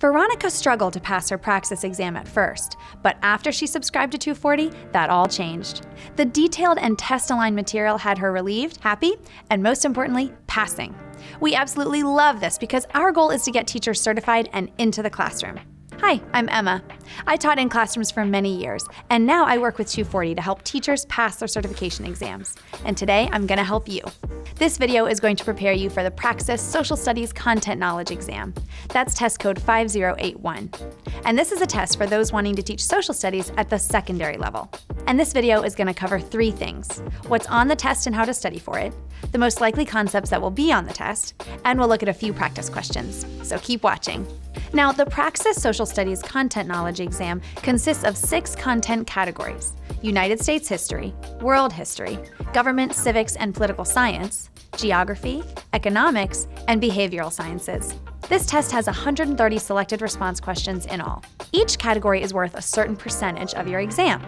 Veronica struggled to pass her Praxis exam at first, but after she subscribed to 240, that all changed. The detailed and test-aligned material had her relieved, happy, and most importantly, passing. We absolutely love this because our goal is to get teachers certified and into the classroom. Hi, I'm Emma. I taught in classrooms for many years, and now I work with 240 to help teachers pass their certification exams. And today, I'm going to help you. This video is going to prepare you for the Praxis Social Studies Content Knowledge exam. That's test code 5081. And this is a test for those wanting to teach social studies at the secondary level. And this video is going to cover 3 things: what's on the test and how to study for it, the most likely concepts that will be on the test, and we'll look at a few practice questions. So keep watching. Now, the Praxis Social Studies Content Knowledge exam consists of 6 content categories: United States history, world history, government, civics, and political science, geography, economics, and behavioral sciences. This test has 130 selected response questions in all. Each category is worth a certain percentage of your exam.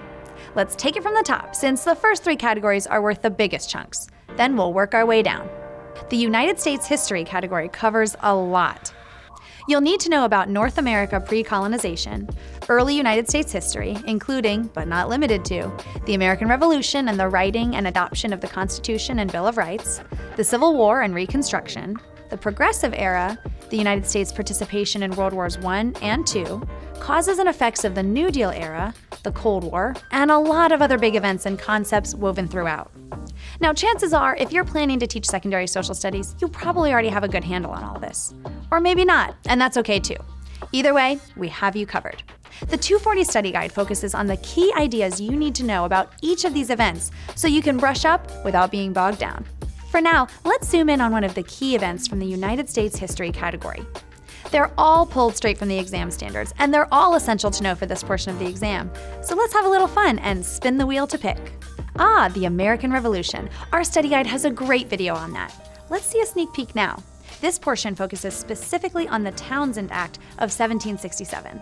Let's take it from the top, since the first 3 categories are worth the biggest chunks. Then we'll work our way down. The United States history category covers a lot. You'll need to know about North America pre-colonization, early United States history, including, but not limited to, the American Revolution and the writing and adoption of the Constitution and Bill of Rights, the Civil War and Reconstruction, the Progressive Era, the United States participation in World Wars I and II, causes and effects of the New Deal era, the Cold War, and a lot of other big events and concepts woven throughout. Now, chances are, if you're planning to teach secondary social studies, you probably already have a good handle on all this. Or maybe not, and that's okay too. Either way, we have you covered. The 240 Study Guide focuses on the key ideas you need to know about each of these events so you can brush up without being bogged down. For now, let's zoom in on one of the key events from the United States history category. They're all pulled straight from the exam standards, and they're all essential to know for this portion of the exam. So let's have a little fun and spin the wheel to pick. The American Revolution. Our study guide has a great video on that. Let's see a sneak peek now. This portion focuses specifically on the Townshend Act of 1767.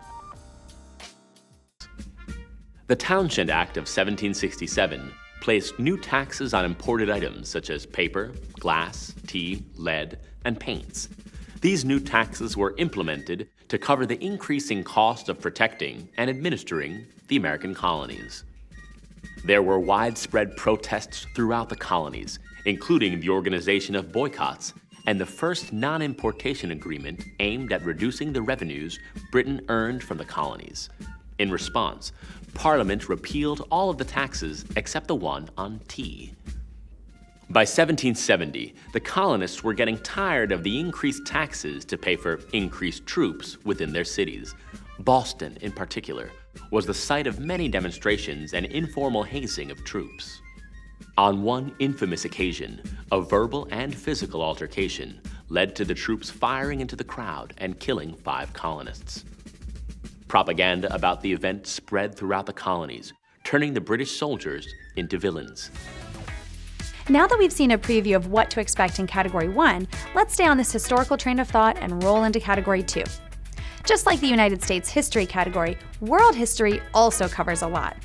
The Townshend Act of 1767 placed new taxes on imported items such as paper, glass, tea, lead, and paints. These new taxes were implemented to cover the increasing cost of protecting and administering the American colonies. There were widespread protests throughout the colonies, including the organization of boycotts and the first non-importation agreement aimed at reducing the revenues Britain earned from the colonies. In response, Parliament repealed all of the taxes except the one on tea. By 1770, the colonists were getting tired of the increased taxes to pay for increased troops within their cities. Boston, in particular, was the site of many demonstrations and informal hazing of troops. On one infamous occasion, a verbal and physical altercation led to the troops firing into the crowd and killing 5 colonists. Propaganda about the event spread throughout the colonies, turning the British soldiers into villains. Now that we've seen a preview of what to expect in Category 1, let's stay on this historical train of thought and roll into Category 2. Just like the United States history category, world history also covers a lot.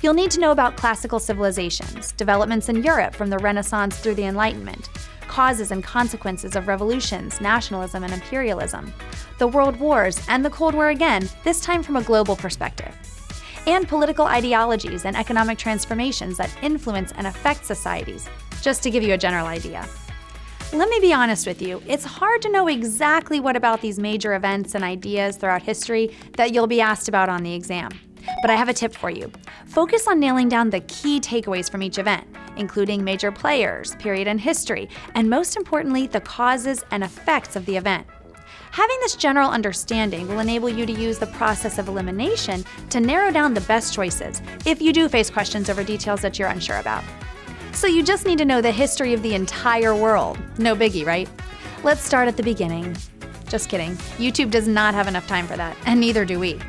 You'll need to know about classical civilizations, developments in Europe from the Renaissance through the Enlightenment, causes and consequences of revolutions, nationalism and imperialism, the world wars, and the Cold War again, this time from a global perspective, and political ideologies and economic transformations that influence and affect societies, just to give you a general idea. Let me be honest with you, it's hard to know exactly what about these major events and ideas throughout history that you'll be asked about on the exam. But I have a tip for you. Focus on nailing down the key takeaways from each event, including major players, period in history, and most importantly, the causes and effects of the event. Having this general understanding will enable you to use the process of elimination to narrow down the best choices if you do face questions over details that you're unsure about. So you just need to know the history of the entire world. No biggie, right? Let's start at the beginning. Just kidding. YouTube does not have enough time for that, and neither do we.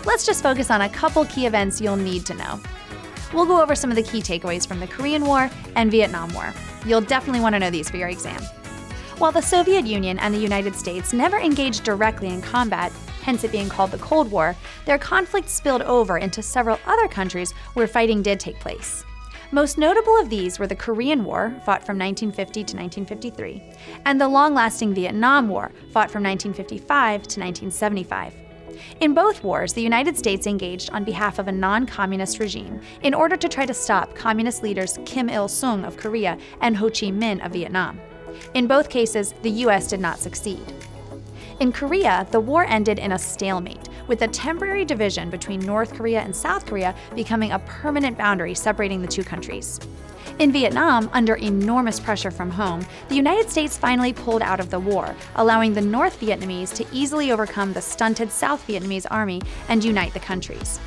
Let's just focus on a couple key events you'll need to know. We'll go over some of the key takeaways from the Korean War and Vietnam War. You'll definitely want to know these for your exam. While the Soviet Union and the United States never engaged directly in combat, hence it being called the Cold War, their conflict spilled over into several other countries where fighting did take place. Most notable of these were the Korean War, fought from 1950 to 1953, and the long-lasting Vietnam War, fought from 1955 to 1975. In both wars, the United States engaged on behalf of a non-communist regime in order to try to stop communist leaders Kim Il-sung of Korea and Ho Chi Minh of Vietnam. In both cases, the U.S. did not succeed. In Korea, the war ended in a stalemate, with a temporary division between North Korea and South Korea becoming a permanent boundary separating the two countries. In Vietnam, under enormous pressure from home, the United States finally pulled out of the war, allowing the North Vietnamese to easily overcome the stunted South Vietnamese army and unite the countries.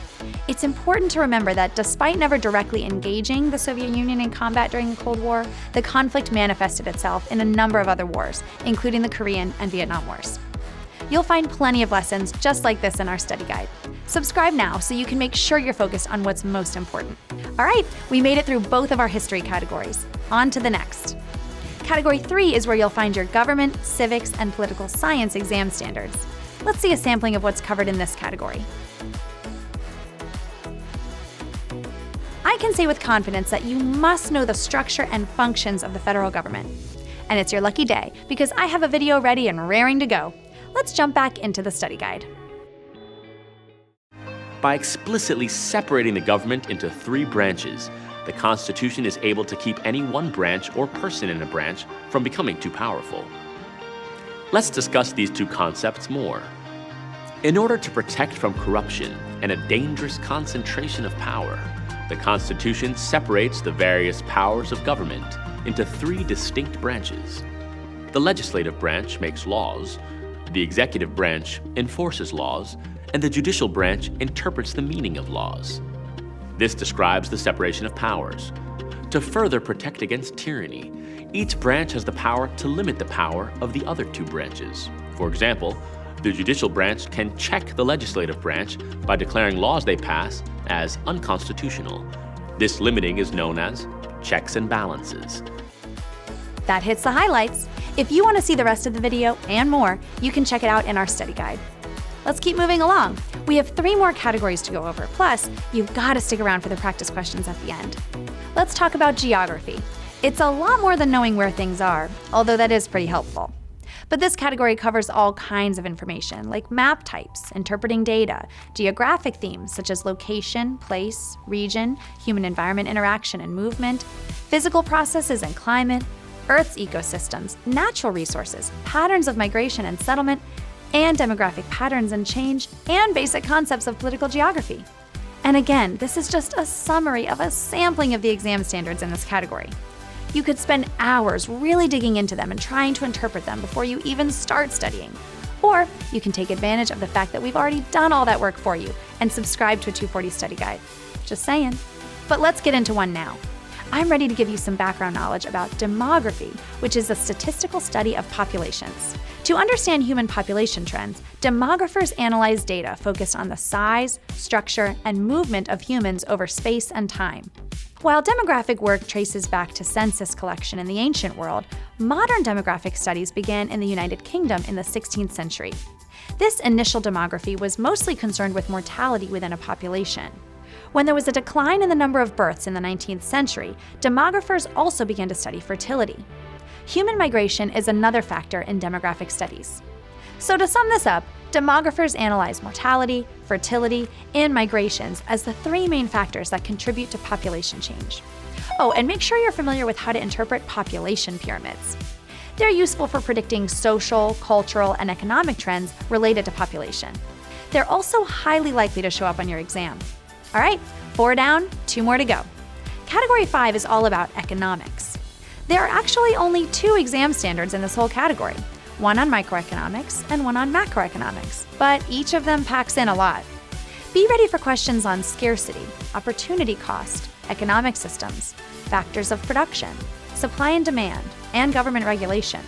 It's important to remember that despite never directly engaging the Soviet Union in combat during the Cold War, the conflict manifested itself in a number of other wars, including the Korean and Vietnam Wars. You'll find plenty of lessons just like this in our study guide. Subscribe now so you can make sure you're focused on what's most important. All right, we made it through both of our history categories. On to the next. Category 3 is where you'll find your government, civics, and political science exam standards. Let's see a sampling of what's covered in this category. I can say with confidence that you must know the structure and functions of the federal government. And it's your lucky day, because I have a video ready and raring to go. Let's jump back into the study guide. By explicitly separating the government into 3 branches, the Constitution is able to keep any one branch or person in a branch from becoming too powerful. Let's discuss these 2 concepts more. In order to protect from corruption and a dangerous concentration of power, the Constitution separates the various powers of government into 3 distinct branches. The legislative branch makes laws, the executive branch enforces laws, and the judicial branch interprets the meaning of laws. This describes the separation of powers. To further protect against tyranny, each branch has the power to limit the power of the other 2 branches. For example, the judicial branch can check the legislative branch by declaring laws they pass as unconstitutional. This limiting is known as checks and balances. That hits the highlights. If you want to see the rest of the video and more, you can check it out in our study guide. Let's keep moving along. We have 3 more categories to go over, plus you've got to stick around for the practice questions at the end. Let's talk about geography. It's a lot more than knowing where things are, although that is pretty helpful. But this category covers all kinds of information, like map types, interpreting data, geographic themes such as location, place, region, human-environment interaction and movement, physical processes and climate, Earth's ecosystems, natural resources, patterns of migration and settlement, and demographic patterns and change, and basic concepts of political geography. And again, this is just a summary of a sampling of the exam standards in this category. You could spend hours really digging into them and trying to interpret them before you even start studying. Or you can take advantage of the fact that we've already done all that work for you and subscribe to a 240 study guide. Just saying. But let's get into one now. I'm ready to give you some background knowledge about demography, which is a statistical study of populations. To understand human population trends, demographers analyze data focused on the size, structure, and movement of humans over space and time. While demographic work traces back to census collection in the ancient world, modern demographic studies began in the United Kingdom in the 16th century. This initial demography was mostly concerned with mortality within a population. When there was a decline in the number of births in the 19th century, demographers also began to study fertility. Human migration is another factor in demographic studies. So to sum this up, demographers analyze mortality, fertility, and migrations as the 3 main factors that contribute to population change. Oh, and make sure you're familiar with how to interpret population pyramids. They're useful for predicting social, cultural, and economic trends related to population. They're also highly likely to show up on your exam. All right, 4 down, 2 more to go. Category 5 is all about economics. There are actually only 2 exam standards in this whole category, one on microeconomics and one on macroeconomics, but each of them packs in a lot. Be ready for questions on scarcity, opportunity cost, economic systems, factors of production, supply and demand, and government regulation.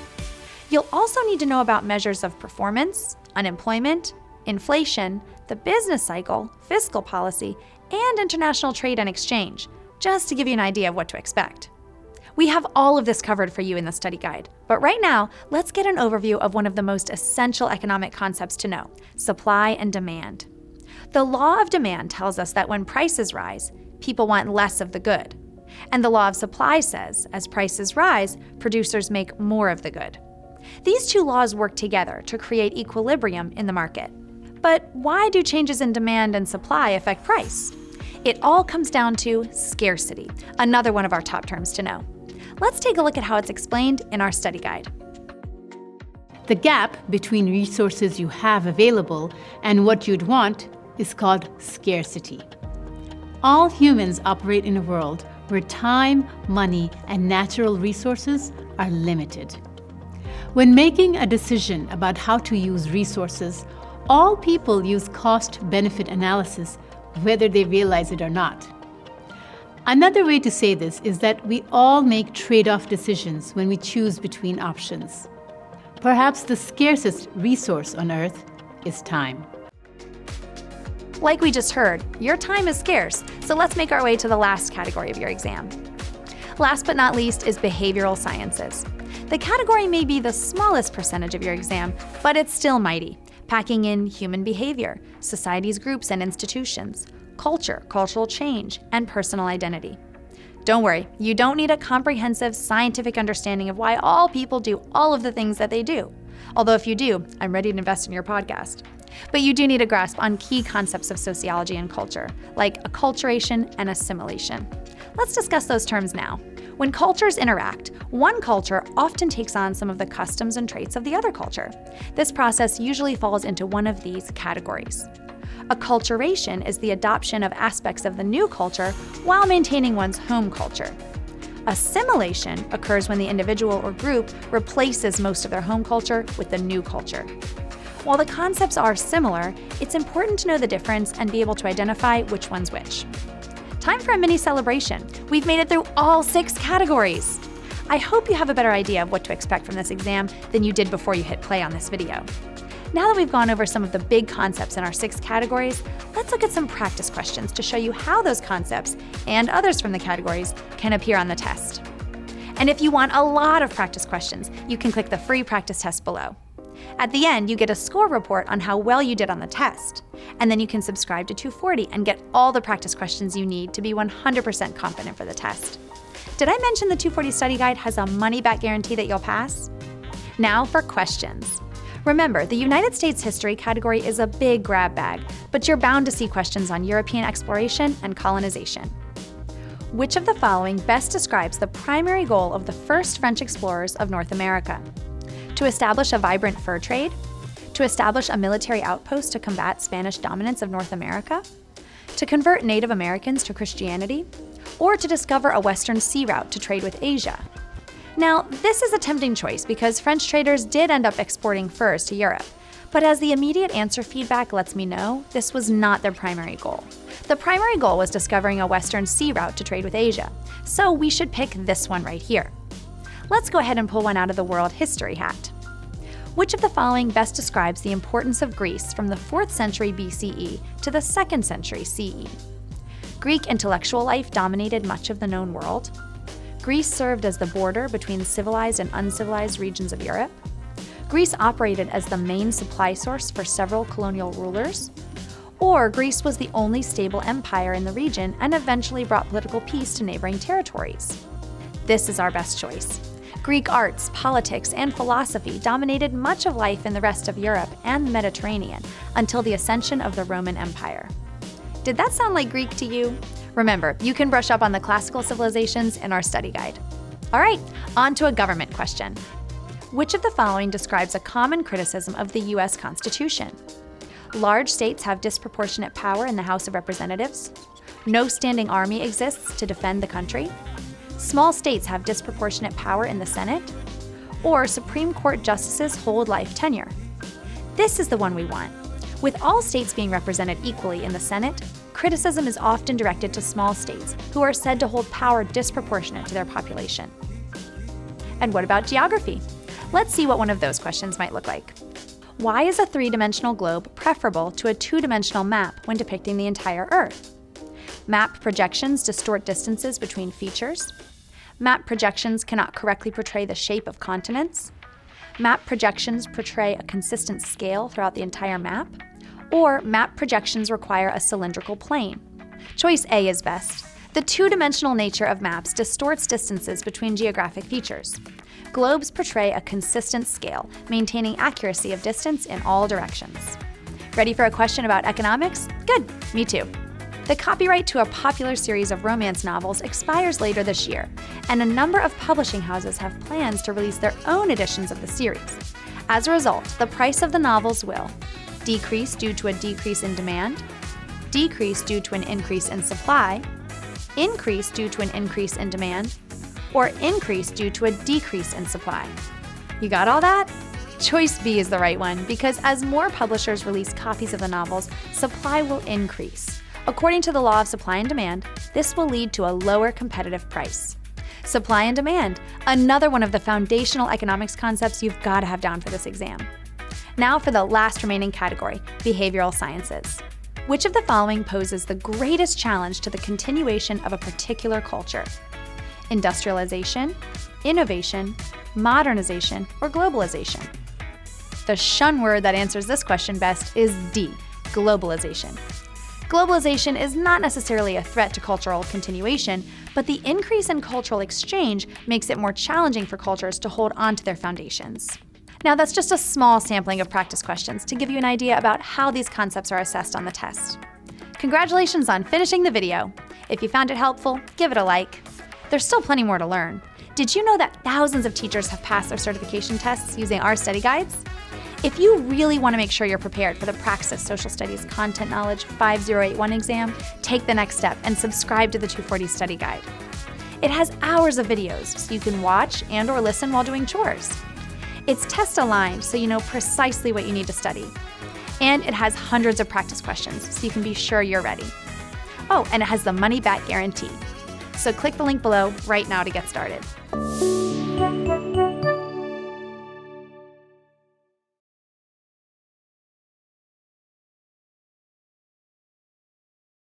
You'll also need to know about measures of performance, unemployment, inflation, the business cycle, fiscal policy, and international trade and exchange, just to give you an idea of what to expect. We have all of this covered for you in the study guide, but right now, let's get an overview of one of the most essential economic concepts to know: supply and demand. The law of demand tells us that when prices rise, people want less of the good. And the law of supply says, as prices rise, producers make more of the good. These two laws work together to create equilibrium in the market. But why do changes in demand and supply affect price? It all comes down to scarcity, another one of our top terms to know. Let's take a look at how it's explained in our study guide. The gap between resources you have available and what you'd want is called scarcity. All humans operate in a world where time, money, and natural resources are limited. When making a decision about how to use resources, all people use cost-benefit analysis, whether they realize it or not. Another way to say this is that we all make trade-off decisions when we choose between options. Perhaps the scarcest resource on Earth is time. Like we just heard, your time is scarce, so let's make our way to the last category of your exam. Last but not least is behavioral sciences. The category may be the smallest percentage of your exam, but it's still mighty, packing in human behavior, society's groups and institutions, culture, cultural change, and personal identity. Don't worry, you don't need a comprehensive scientific understanding of why all people do all of the things that they do. Although if you do, I'm ready to invest in your podcast. But you do need a grasp on key concepts of sociology and culture, like acculturation and assimilation. Let's discuss those terms now. When cultures interact, one culture often takes on some of the customs and traits of the other culture. This process usually falls into one of these categories. Acculturation is the adoption of aspects of the new culture while maintaining one's home culture. Assimilation occurs when the individual or group replaces most of their home culture with the new culture. While the concepts are similar, it's important to know the difference and be able to identify which one's which. Time for a mini celebration. We've made it through all 6 categories. I hope you have a better idea of what to expect from this exam than you did before you hit play on this video. Now that we've gone over some of the big concepts in our 6 categories, let's look at some practice questions to show you how those concepts, and others from the categories, can appear on the test. And if you want a lot of practice questions, you can click the free practice test below. At the end, you get a score report on how well you did on the test. And then you can subscribe to 240 and get all the practice questions you need to be 100% confident for the test. Did I mention the 240 study guide has a money-back guarantee that you'll pass? Now for questions. Remember, the United States history category is a big grab bag, but you're bound to see questions on European exploration and colonization. Which of the following best describes the primary goal of the first French explorers of North America? To establish a vibrant fur trade? To establish a military outpost to combat Spanish dominance of North America? To convert Native Americans to Christianity? Or to discover a western sea route to trade with Asia? Now, this is a tempting choice because French traders did end up exporting furs to Europe. But as the immediate answer feedback lets me know, this was not their primary goal. The primary goal was discovering a western sea route to trade with Asia. So we should pick this one right here. Let's go ahead and pull one out of the world history hat. Which of the following best describes the importance of Greece from the 4th century BCE to the 2nd century CE? Greek intellectual life dominated much of the known world. Greece served as the border between civilized and uncivilized regions of Europe. Greece operated as the main supply source for several colonial rulers. Or Greece was the only stable empire in the region and eventually brought political peace to neighboring territories. This is our best choice. Greek arts, politics, and philosophy dominated much of life in the rest of Europe and the Mediterranean until the ascension of the Roman Empire. Did that sound like Greek to you? Remember, you can brush up on the classical civilizations in our study guide. All right, on to a government question. Which of the following describes a common criticism of the U.S. Constitution? Large states have disproportionate power in the House of Representatives. No standing army exists to defend the country. Small states have disproportionate power in the Senate. Or Supreme Court justices hold life tenure. This is the one we want. With all states being represented equally in the Senate, criticism is often directed to small states who are said to hold power disproportionate to their population. And what about geography? Let's see what one of those questions might look like. Why is a 3-dimensional globe preferable to a 2-dimensional map when depicting the entire Earth? Map projections distort distances between features. Map projections cannot correctly portray the shape of continents. Map projections portray a consistent scale throughout the entire map. Or map projections require a cylindrical plane. Choice A is best. The two-dimensional nature of maps distorts distances between geographic features. Globes portray a consistent scale, maintaining accuracy of distance in all directions. Ready for a question about economics? Good, me too. The copyright to a popular series of romance novels expires later this year, and a number of publishing houses have plans to release their own editions of the series. As a result, the price of the novels will decrease due to a decrease in demand, decrease due to an increase in supply, increase due to an increase in demand, or increase due to a decrease in supply. You got all that? Choice B is the right one, because as more publishers release copies of the novels, supply will increase. According to the law of supply and demand, this will lead to a lower competitive price. Supply and demand, another one of the foundational economics concepts you've got to have down for this exam. Now for the last remaining category, behavioral sciences. Which of the following poses the greatest challenge to the continuation of a particular culture? Industrialization, innovation, modernization, or globalization? The shun word that answers this question best is D, globalization. Globalization is not necessarily a threat to cultural continuation, but the increase in cultural exchange makes it more challenging for cultures to hold on to their foundations. Now, that's just a small sampling of practice questions to give you an idea about how these concepts are assessed on the test. Congratulations on finishing the video. If you found it helpful, give it a like. There's still plenty more to learn. Did you know that thousands of teachers have passed their certification tests using our study guides? If you really want to make sure you're prepared for the Praxis Social Studies Content Knowledge 5081 exam, take the next step and subscribe to the 240 Study Guide. It has hours of videos, so you can watch and/or listen while doing chores. It's test-aligned, so you know precisely what you need to study. And it has hundreds of practice questions, so you can be sure you're ready. Oh, and it has the money-back guarantee. So click the link below right now to get started.